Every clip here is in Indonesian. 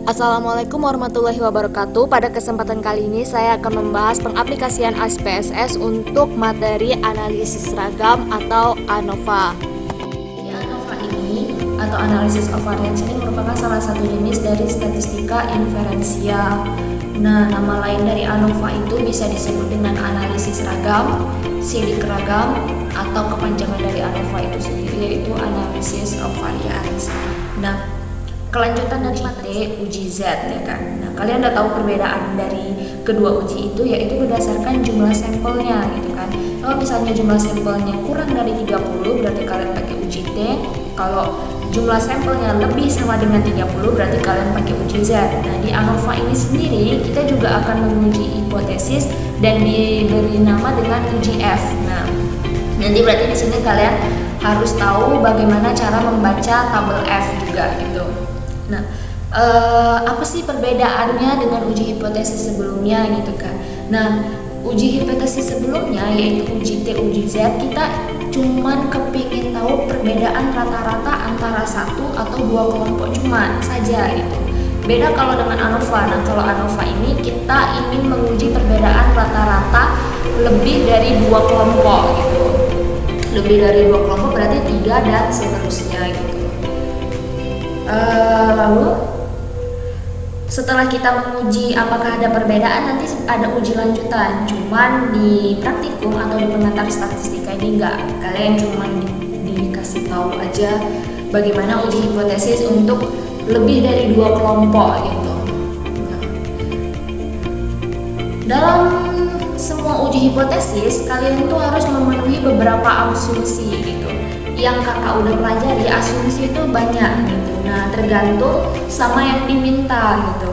Assalamualaikum warahmatullahi wabarakatuh. Pada kesempatan kali ini saya akan membahas pengaplikasian ASPSS untuk materi analisis seragam atau ANOVA. Jadi ANOVA ini atau Analysis of Variance ini merupakan salah satu jenis dari statistika inferensial. Nah, nama lain dari ANOVA itu bisa disebut dengan analisis ragam, sidik ragam, atau kepanjangan dari ANOVA itu sendiri yaitu Analysis of Variance. Nah, kelanjutan dari materi uji Z ya kan. Nah, kalian udah tahu perbedaan dari kedua uji itu yaitu berdasarkan jumlah sampelnya gitu kan. Kalau misalnya jumlah sampelnya kurang dari 30 berarti kalian pakai uji T. Kalau jumlah sampelnya lebih sama dengan 30 berarti kalian pakai uji Z. Nah, di ANOVA ini sendiri kita juga akan menguji hipotesis dan diberi nama dengan uji F. Nah, nanti berarti di sini kalian harus tahu bagaimana cara membaca tabel F juga gitu. Nah, apa sih perbedaannya dengan uji hipotesis sebelumnya gitu kan? Nah, uji hipotesis sebelumnya yaitu uji T, uji Z, kita cuman kepingin tahu perbedaan rata-rata antara satu atau dua kelompok cuma saja gitu. Beda kalau dengan ANOVA. Nah, kalau ANOVA ini kita ingin menguji perbedaan rata-rata lebih dari dua kelompok gitu. Lebih dari dua kelompok berarti 3 dan seterusnya gitu. Lalu setelah kita menguji apakah ada perbedaan, nanti ada uji lanjutan. Cuman di praktikum atau di pengantar statistika ini enggak, kalian cuman dikasih tahu aja bagaimana uji hipotesis untuk lebih dari dua kelompok gitu. Nah, dalam semua uji hipotesis kalian tuh harus memenuhi beberapa asumsi gitu. Yang kakak udah pelajari, asumsi itu banyak gitu. Nah, tergantung sama yang diminta gitu.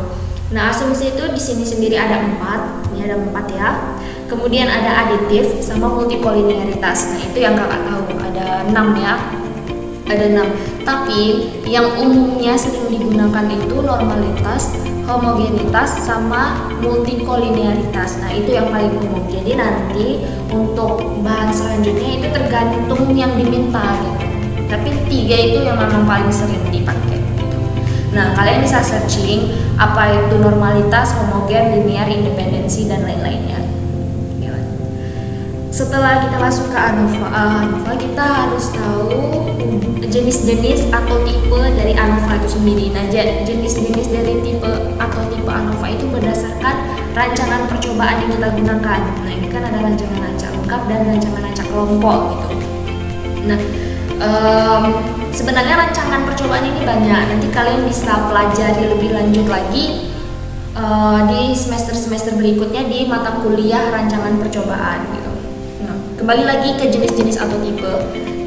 Nah, asumsi itu di sini sendiri ada 4. Ini ada 4 ya. Kemudian ada aditif sama multikolinearitas. Nah, itu yang kakak tahu. Ada 6 ya. Ada 6. Tapi yang umumnya sering digunakan itu normalitas, homogenitas sama multikolinearitas. Nah, itu yang paling umum. Jadi nanti untuk bahan selanjutnya itu tergantung yang diminta gitu. Tapi 3 itu yang memang paling sering dipakai gitu. Nah, kalian bisa searching apa itu normalitas, homogen, linear, independensi dan lain-lainnya. Setelah kita masuk ke ANOVA, kita harus tahu jenis-jenis atau tipe dari ANOVA itu sendiri. Nah, jenis-jenis dari tipe atau tipe ANOVA itu berdasarkan rancangan percobaan yang kita gunakan. Nah, ini kan ada rancangan acak lengkap dan rancangan acak kelompok gitu. Nah, sebenarnya rancangan percobaan ini banyak. Nanti kalian bisa pelajari lebih lanjut lagi di semester-semester berikutnya di mata kuliah rancangan percobaan gitu. Nah, kembali lagi ke jenis-jenis atau tipe.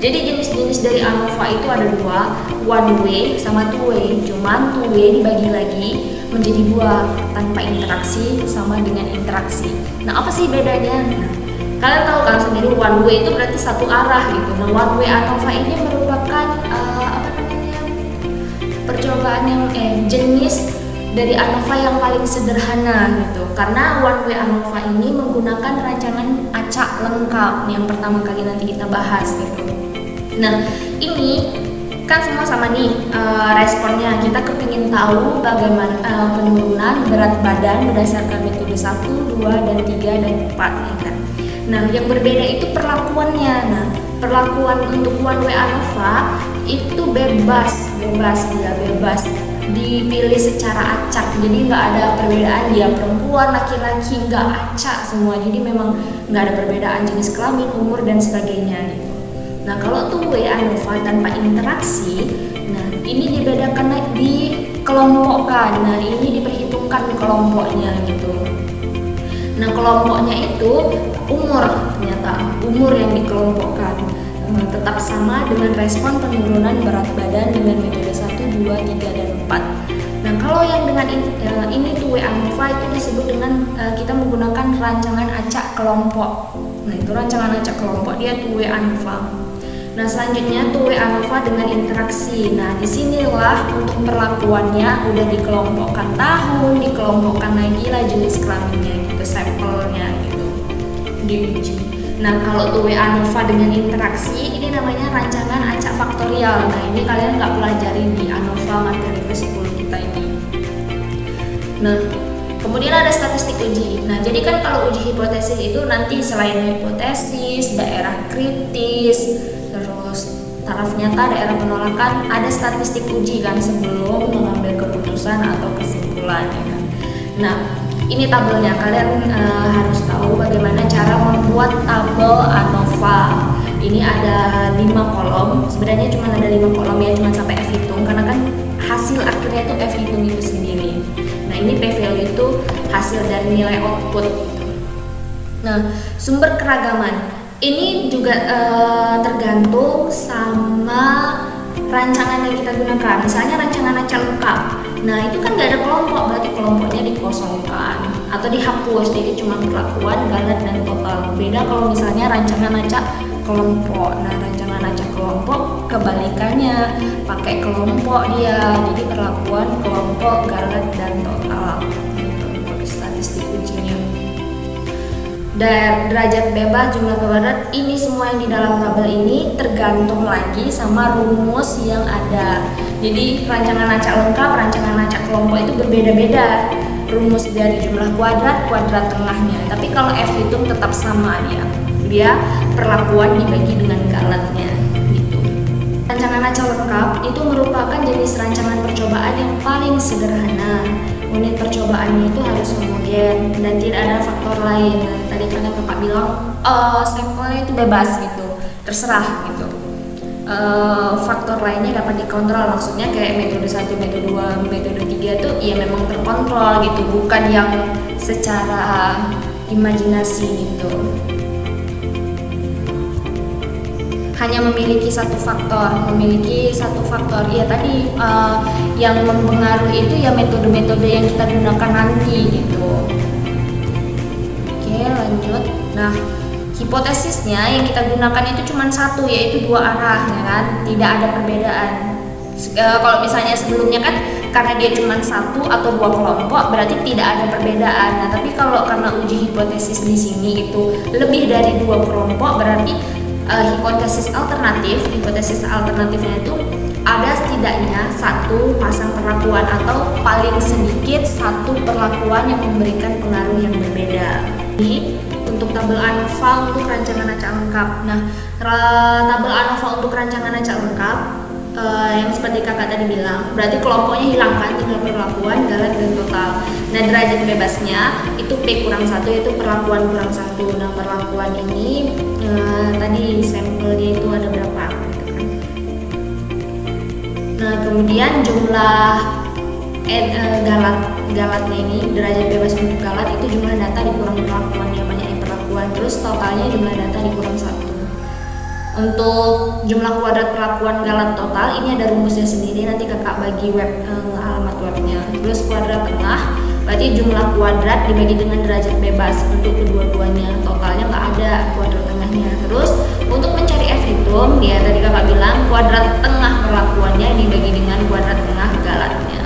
Jadi jenis-jenis dari ANOVA itu ada 2, one way sama two way. Cuman two way dibagi lagi menjadi 2, tanpa interaksi sama dengan interaksi. Nah, apa sih bedanya? Nah, kalian tahu kan sendiri one way itu berarti satu arah gitu. Nah, one way ANOVA ini merupakan percobaan yang jenis dari ANOVA yang paling sederhana gitu. Karena one way ANOVA ini menggunakan rancangan acak lengkap yang pertama kali nanti kita bahas gitu. Nah, ini kan semua sama nih responnya. Kita kepingin tahu bagaimana penurunan berat badan berdasarkan metode 1, 2, dan 3, dan 4 ya kan. Nah, yang berbeda itu perlakuannya. Nah, perlakuan untuk one way ANOVA itu bebas dipilih secara acak. Jadi nggak ada perbedaan dia perempuan, laki-laki, nggak acak semua. Jadi memang nggak ada perbedaan jenis kelamin, umur dan sebagainya gitu. Nah, kalau two way ANOVA tanpa interaksi, nah ini dibedakan, dikelompokkan. Nah, ini diperhitungkan kelompoknya gitu. Nah, kelompoknya itu umur, ternyata umur yang dikelompokkan tetap sama dengan respon penurunan berat badan dengan metode 1, 2, 3, dan 4. Nah, kalau yang dengan ini two way ANOVA itu disebut dengan kita menggunakan rancangan acak kelompok. Nah, itu rancangan acak kelompok, dia two way ANOVA. Nah, selanjutnya two way ANOVA dengan interaksi. Nah, disinilah untuk perlakuannya udah dikelompokkan tahun, dikelompokkan lagi lah jenis kelaminnya gitu, sampelnya gitu diuji. Nah, kalau two way ANOVA dengan interaksi ini namanya rancangan acak faktorial. Nah, ini kalian nggak pelajari di ANOVA materi ke-10 kita ini. Nah, kemudian ada statistik uji. Nah, jadi kan kalau uji hipotesis itu nanti selain hipotesis, daerah kritis, terus taraf nyata, daerah penolakan, ada statistik uji kan sebelum mengambil keputusan atau kesimpulan ya kan. Nah, ini tabelnya, kalian harus tahu bagaimana cara membuat tabel ANOVA. Ini ada 5 kolom, sebenarnya cuma ada 5 kolom ya, cuma sampai F hitung karena kan hasil akhirnya itu F hitung itu sendiri. Nah, ini P value itu hasil dari nilai output. Nah, sumber keragaman ini juga tergantung sama rancangan yang kita gunakan. Misalnya rancangan acak lengkap, nah itu kan nggak ada kelompok, berarti kelompoknya dikosongkan atau dihapus, jadi cuma perlakuan, galat, dan total. Beda kalau misalnya rancangan acak kelompok. Nah, rancangan acak kelompok kebalikannya, pakai kelompok dia, jadi perlakuan, kelompok, galat, dan total. Gitu untuk statistik ujinya. Dan derajat bebas, jumlah kuadrat, ini semua yang di dalam tabel ini tergantung lagi sama rumus yang ada. Jadi rancangan acak lengkap, rancangan acak kelompok itu berbeda-beda rumus dari jumlah kuadrat, kuadrat tengahnya. Tapi kalau F hitung tetap sama dia perlakuan dibagi dengan galatnya gitu. Rancangan acak lengkap itu merupakan jenis rancangan percobaan yang paling sederhana. Unit percobaannya itu harus homogen dan tidak ada faktor lain. Nah, tadi kan kakak bilang sampelnya itu bebas gitu, terserah gitu. Faktor lainnya dapat dikontrol, maksudnya kayak metode 1, metode 2, metode 3 itu ya memang terkontrol gitu, bukan yang secara imajinasi gitu. Hanya memiliki satu faktor ya tadi yang mempengaruhi itu ya metode-metode yang kita gunakan nanti gitu. Oke, lanjut. Nah, hipotesisnya yang kita gunakan itu cuma satu, yaitu 2 arah ya kan, tidak ada perbedaan. Kalau misalnya sebelumnya kan karena dia cuma 1 atau 2 kelompok berarti tidak ada perbedaan. Nah, tapi kalau karena uji hipotesis di sini itu lebih dari 2 kelompok berarti hipotesis alternatifnya itu ada setidaknya 1 pasang perlakuan atau paling sedikit 1 perlakuan yang memberikan pengaruh yang berbeda. Ini untuk tabel ANOVA untuk rancangan acak lengkap. Nah, tabel ANOVA untuk rancangan acak lengkap yang seperti kakak tadi bilang, berarti kelompoknya hilangkan, tinggal perlakuan, galat, dan total. Nah, derajat bebasnya itu P-1 yaitu perlakuan kurang 1. Nah, perlakuan ini tadi sampelnya itu ada berapa gitu kan. Nah, kemudian jumlah galatnya ini, derajat bebas untuk galat itu jumlah data dikurang perlakuannya, banyaknya perlakuan, terus totalnya jumlah data dikurang 1. Untuk jumlah kuadrat perlakuan galat total ini ada rumusnya sendiri, nanti kakak bagi alamat webnya. Terus kuadrat tengah berarti jumlah kuadrat dibagi dengan derajat bebas untuk kedua-duanya, totalnya nggak ada kuadrat tengahnya. Terus untuk mencari F hitung, dia tadi kakak bilang kuadrat tengah perlakuannya dibagi dengan kuadrat tengah galatnya.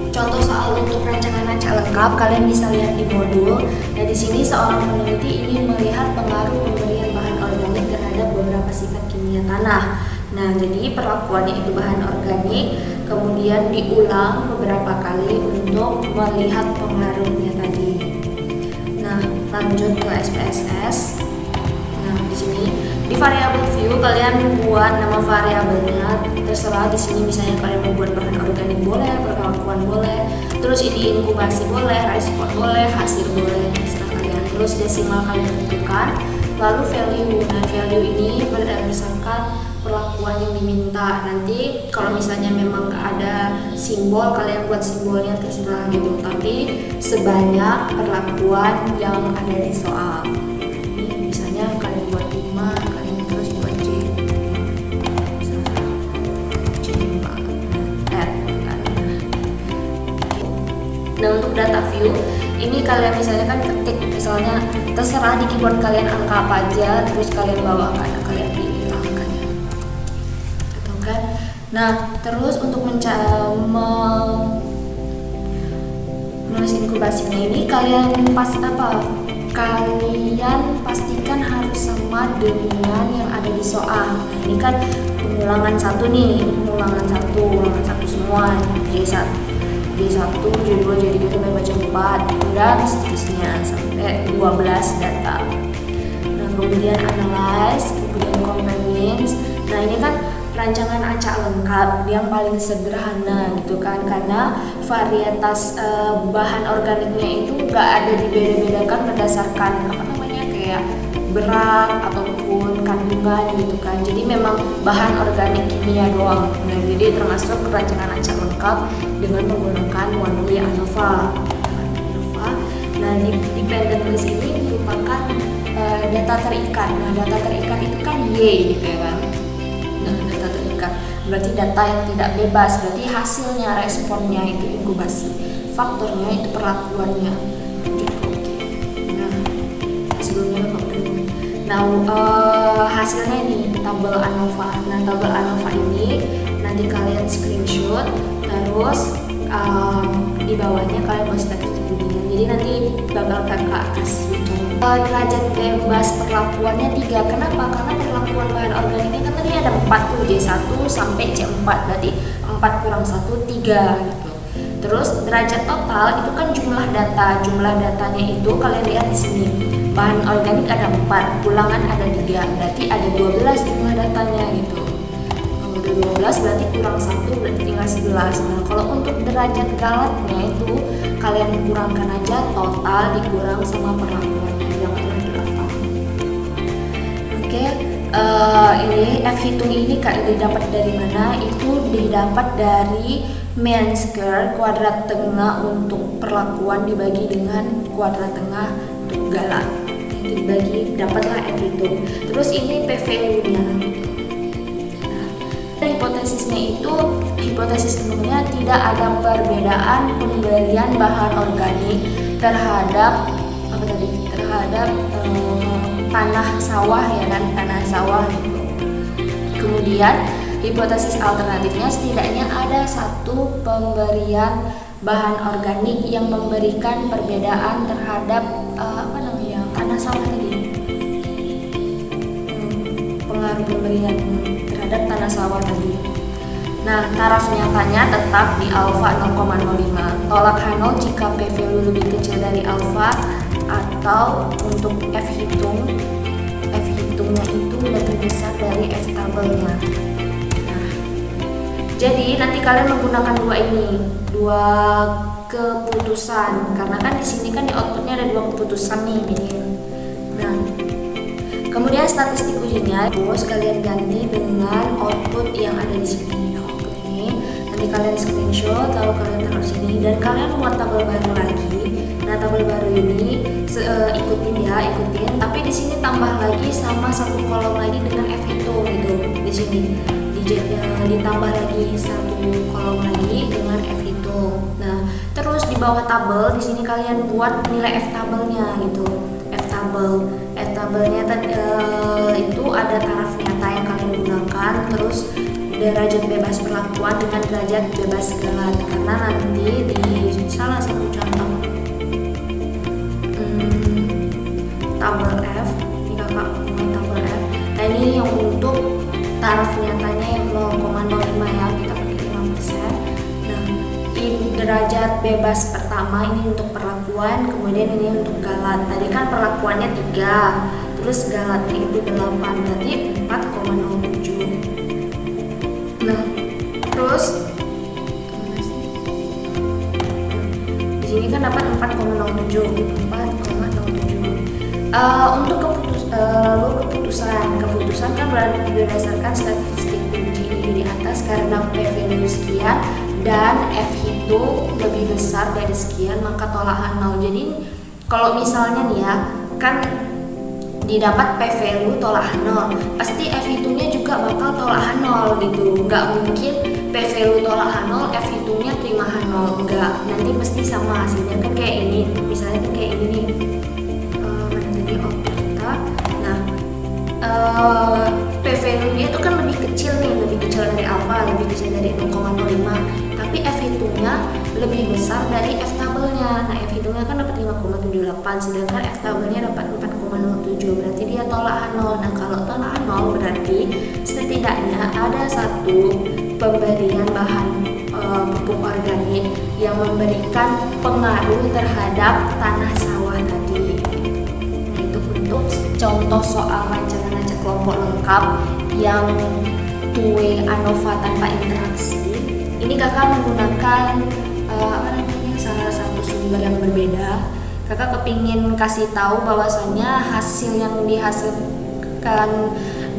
Contoh soal untuk rancangan acak lengkap kalian bisa lihat di modul. Nah, di sini seorang peneliti ingin melihat pengaruh pemberian bahan organik terhadap beberapa sifat kimia tanah. Nah, jadi perlakuannya itu bahan organik, kemudian diulang beberapa kali untuk melihat pengaruhnya tadi. Nah, lanjut ke SPSS. Nah, di sini di variabel view kalian buat nama variabelnya, terserah. Di sini misalnya kalian mau buat bahan organik boleh, perlakuan boleh, terus ini inkubasi boleh, respon boleh, hasil boleh, terserah kalian. Terus desimal kalian tentukan, lalu value. Nah, value ini berdasarkan perlakuan yang diminta. Nanti kalau misalnya memang nggak ada simbol, kalian buat simbolnya terserah gitu, tapi sebanyak perlakuan yang ada di soal. Ini misalnya kalian buat 5, kalian terus buat J 5 kan. Nah, untuk data view ini kalian misalnya kan ketik, misalnya terserah di keyboard kalian angka apa aja, terus kalian bawakan, kalian pilih angkanya gitu kan. Nah, terus untuk menulis inkubasinya ini kalian kalian pastikan harus sama dengan yang ada di soal. Nah, ini kan pengulangan 1 nih, ini pengulangan 1 semua J1. J1, J2, J3 sampai baca 4 dan seterusnya sampai 12 data. Nah, kemudian analyze, kemudian compare means. Nah, ini kan rancangan acak lengkap yang paling sederhana gitu kan, karena varietas bahan organiknya itu nggak ada dibeda-bedakan berdasarkan kayak berat ataupun kandungan gitu kan. Jadi memang bahan organik kimia doang. Nah, jadi termasuk rancangan acak lengkap dengan menggunakan one way ANOVA. Nah, dependent list ini merupakan data terikat. Nah, data terikat itu kan Y gitu ya kan. Nah, data terikat berarti data yang tidak bebas, berarti hasilnya, responnya itu inkubasi, faktornya itu perlakuannya gitu. Nah, sebelumnya faktornya. Nah, hasilnya ini tabel ANOVA. Nah, tabel ANOVA ini nanti kalian screenshot, terus di bawahnya kalian buat status studinya. Jadi nanti bakal kakak kasih derajat bebas perlakuannya 3. Kenapa? Karena perlakuan bahan organiknya kan tadi ada 4 tuh, J1 sampai C4, berarti 4 kurang 1, 3 gitu. Terus derajat total itu kan jumlah data. Jumlah datanya itu kalian lihat di sini. Bahan organik ada 4, ulangan ada 3, berarti ada 12 jumlah datanya gitu. Kalau ada 12 berarti kurang 1, berarti tinggal 11. Nah, kalau untuk derajat galatnya itu kalian kurangkan aja total dikurang sama perlakuannya yang telah dilakukan. Oke, ini F hitung ini didapat dari mana? Itu didapat dari mean square, kuadrat tengah untuk perlakuan dibagi dengan kuadrat tengah untuk galat. Itu dibagi, dapatlah F hitung. Terus ini P value-nya. Nah, hipotesisnya itu, hipotesis umumnya tidak ada perbedaan pemberian bahan organik terhadap tanah sawah ya kan, tanah sawah itu. Kemudian hipotesis alternatifnya setidaknya ada satu pemberian bahan organik yang memberikan perbedaan terhadap tanah sawah tadi. Pengaruh pemberian terhadap tanah sawah tadi. Nah, taraf nyatanya tetap di alfa 0,05. Tolak H0 jika P value lebih kecil dari alfa, atau untuk F hitungnya itu lebih besar dari F tabelnya. Nah, jadi nanti kalian menggunakan dua keputusan, karena kan di sini kan di outputnya ada 2 keputusan nih. Nah, kemudian statistik ujinya terus kalian ganti dengan output yang ada di sini. Output ini nanti kalian screenshot, lalu kalian taruh sini dan kalian buat tabel baru lagi. Nah, tabel baru ini ikutin, tapi di sini tambah lagi sama satu kolom lagi dengan F hitung gitu. Di sini ditambah lagi satu kolom lagi dengan F hitung. Nah, terus di bawah tabel di sini kalian buat nilai F tabelnya gitu. F tabelnya itu ada taraf nyata yang kalian gunakan, terus derajat bebas perlakuan dengan derajat bebas galat, karena nanti di salah satu contoh tabel F, ini kakak punya tabel F. Nah, ini yang untuk taraf nyatanya yang 0,05 ya, kita pakai 5%. Nah, ini derajat bebas pertama ini untuk perlakuan, kemudian ini untuk galat. Tadi kan perlakuannya 3, terus galatnya itu 8, berarti 4,07. Nah, terus di sini kan dapat 4,07. Untuk keputusan kan berdasarkan statistik uji di atas, karena P value sekian dan F hitung lebih besar dari sekian, maka tolak H0. Jadi kalau misalnya nih ya, kan didapat P value tolak H0, pasti F hitungnya juga bakal tolak H0 gitu. Nggak mungkin P value tolak H0, F hitungnya terima H0, enggak. Nanti pasti sama hasilnya kan kayak ini, misalnya kan kayak ini nih. P value-nya itu kan lebih kecil dari alfa, lebih kecil dari 0,05, tapi F hitungnya lebih besar dari F tabelnya. Nah, F hitungnya kan dapat 5,78, sedangkan F tabelnya dapat 4,07, berarti dia tolak H0. Nah, kalau tolak H0 berarti setidaknya ada satu pemberian bahan pupuk organik yang memberikan pengaruh terhadap tanah sawah tadi. Nah, itu untuk contoh soal rancangan acak kelompok lengkap yang 2-way ANOVA tanpa interaksi. Ini kakak menggunakan salah satu sumber yang berbeda. Kakak kepingin kasih tahu bahwasannya hasil yang dihasilkan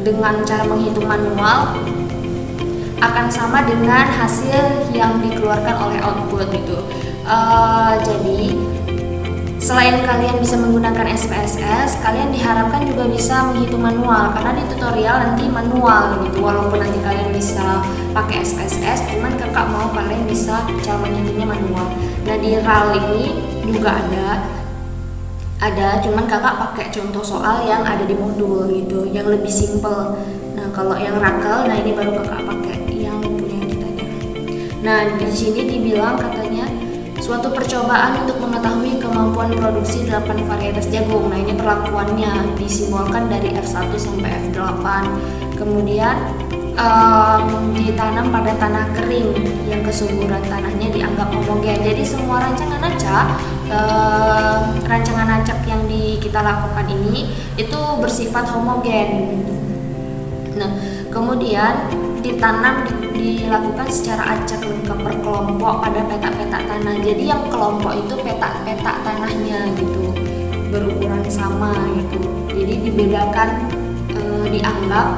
dengan cara menghitung manual akan sama dengan hasil yang dikeluarkan oleh output gitu. Jadi selain kalian bisa menggunakan SPSS, kalian diharapkan juga bisa menghitung manual, karena di tutorial nanti manual gitu. Walaupun nanti kalian bisa pakai SPSS, cuman kakak mau kalian bisa cara menghitungnya manual. Nah, di RAL ini juga ada, cuman kakak pakai contoh soal yang ada di modul gitu, yang lebih simple. Nah, kalau yang RAKEL, nah ini baru kakak pakai yang punya ditanya. Nah, di sini dibilang katanya suatu percobaan untuk mengetahui kemampuan produksi 8 varietas jagung. Nah, ini perlakuannya disimbolkan dari F1 sampai F8. Kemudian ditanam pada tanah kering yang kesuburan tanahnya dianggap homogen. Jadi semua rancangan acak yang kita lakukan ini itu bersifat homogen. Nah, kemudian dilakukan secara acak lengkap per kelompok pada petak-petak tanah. Jadi yang kelompok itu petak-petak tanahnya gitu, berukuran sama gitu. Jadi dibedakan, dianggap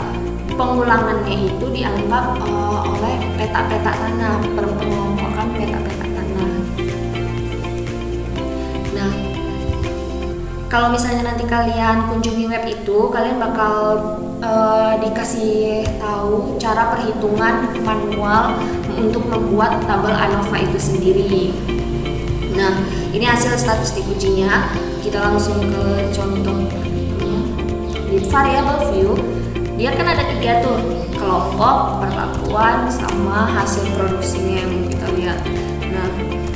pengulangannya itu dianggap oleh petak-petak tanah, pengelompokan petak-petak tanah. Nah, kalau misalnya nanti kalian kunjungi web itu, kalian bakal dikasih tahu cara perhitungan manual untuk membuat tabel ANOVA itu sendiri. Nah, ini hasil statistik ujinya. Kita langsung ke contoh perhitungannya. Di variable view, dia kan ada 3 tuh, kelompok, perlakuan, sama hasil produksinya yang kita lihat. Nah,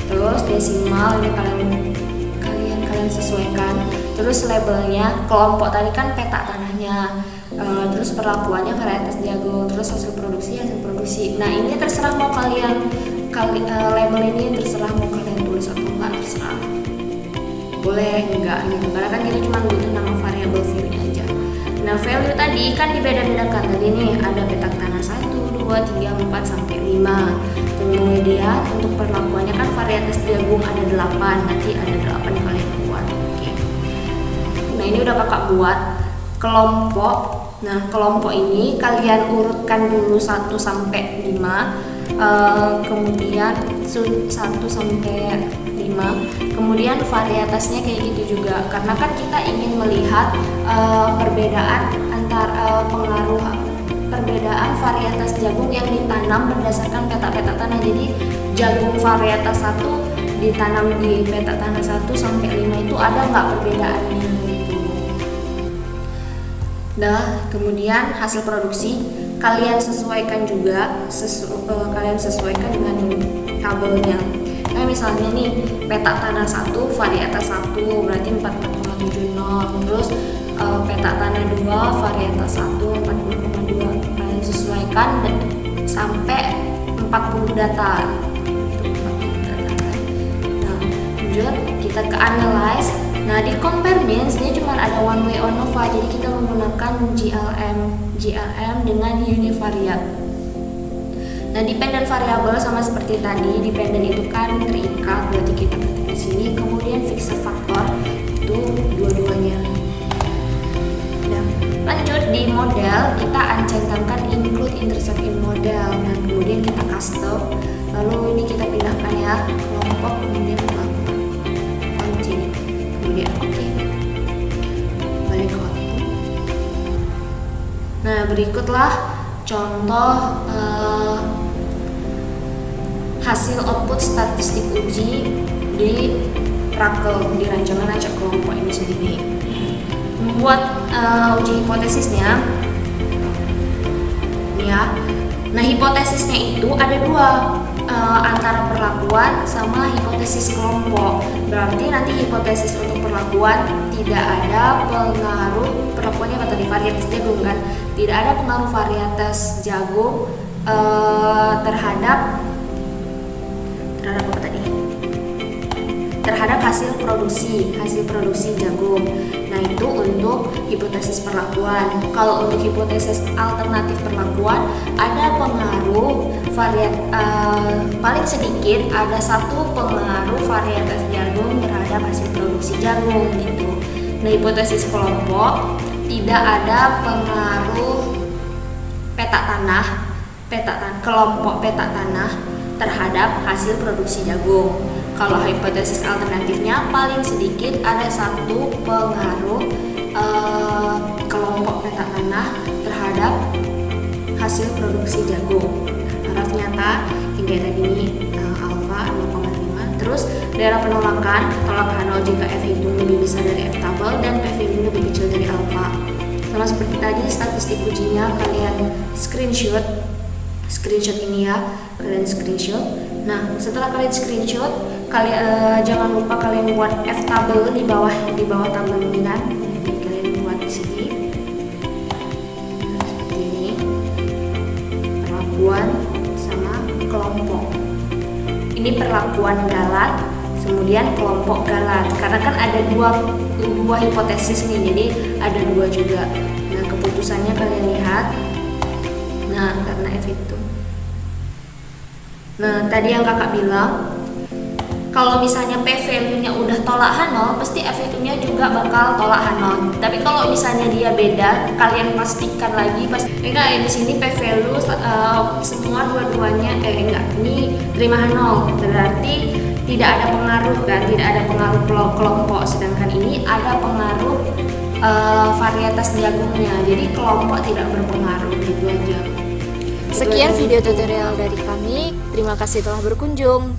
terus desimal ini kalian sesuaikan. Terus labelnya, kelompok tadi kan petak tanahnya, terus perlakuannya varietas jagung, terus hasil produksi. Nah, ini terserah mau label ini terserah mau kalian tulis atau enggak, terserah. Boleh enggak gitu, karena kan kita cuma butuh nama variable view-nya aja. Nah, value tadi kan dibeda-bedakan. Tadi nih ada petak tanah 1, 2, 3, 4 sampai 5. Kemudian untuk perlakuannya kan varietas jagung ada 8, nanti ada 8 kalian buat. Oke. Nah, ini udah kakak buat kelompok. Nah, kelompok ini kalian urutkan dulu 1 sampai 5. Kemudian 1 sampai 5. Kemudian varietasnya kayak gitu juga, karena kan kita ingin melihat perbedaan perbedaan varietas jagung yang ditanam berdasarkan petak-petak tanah. Jadi jagung varietas 1 ditanam di petak tanah 1 sampai 5 itu ada nggak perbedaannya gitu. Nah, kemudian hasil produksi kalian sesuaikan juga, kalian sesuaikan dengan tabelnya. Nah, misalnya nih petak tanah 1 varietas 1 berarti 40,70. Terus petak tanah 2 varietas 1 40,2. Kalian sesuaikan sampai 40 data. Nah, lanjut kita ke analyze. Nah, di compare means dia cuma ada one way ANOVA, jadi kita menggunakan GLM dengan univariate. Nah, dependent variable sama seperti tadi, dependent itu kan terikat, berarti kita ketik di sini. Kemudian fixed factor itu dua-duanya. Nah, lanjut di model kita centangkan include intercept in model. Nah, kemudian kita custom, lalu ini kita pindahkan ya kelompok, kemudian melakukan continue, kemudian oke. Balik ke output. Nah, berikutlah contoh hasil output statistik uji di RAKEL, di rancangan acak kelompok ini sendiri. Membuat uji hipotesisnya ya. Nah, hipotesisnya itu ada 2, antara perlakuan sama hipotesis kelompok. Berarti nanti hipotesis untuk perlakuan tidak ada pengaruh, perlakuannya kata di varietas jagung kan, tidak ada pengaruh varietas jagung terhadap terhadap apa tadi? Terhadap hasil produksi jagung. Nah, itu untuk hipotesis perlakuan. Kalau untuk hipotesis alternatif perlakuan, ada pengaruh paling sedikit ada satu pengaruh varietas jagung terhadap hasil produksi jagung gitu. Nah, hipotesis kelompok tidak ada pengaruh kelompok petak tanah terhadap hasil produksi jagung. Kalau hipotesis alternatifnya paling sedikit ada satu pengaruh kelompok petak tanah terhadap hasil produksi jagung. Araf nyata hingga tadi ini alfa 0,5. Terus daerah penolakan, tolak H0 jika F hitung lebih besar dari F tabel dan P hitung lebih kecil dari alfa. Sama seperti tadi, statistik ujinya kalian screenshot ini ya, kalian screenshot. Nah, setelah kalian screenshot, jangan lupa kalian buat F tabel di bawah tabel ini kan. Jadi kalian buat di sini. Nah, seperti ini. Perlakuan sama kelompok. Ini perlakuan galat, kemudian kelompok galat. Karena kan ada dua hipotesis nih, jadi ada dua juga. Nah, keputusannya kalian lihat. Nah, karena F itu. Nah, tadi yang kakak bilang, kalau misalnya P value-nya udah tolak H0, pasti F itu-nya juga bakal tolak H0. Tapi kalau misalnya dia beda, kalian pastikan lagi di sini P value semua dua-duanya ini terima H0. Berarti tidak ada pengaruh kan, tidak ada pengaruh kelompok, sedangkan ini ada pengaruh varietas jagungnya. Jadi kelompok tidak berpengaruh, gitu aja. Sekian video tutorial dari kami. Terima kasih telah berkunjung.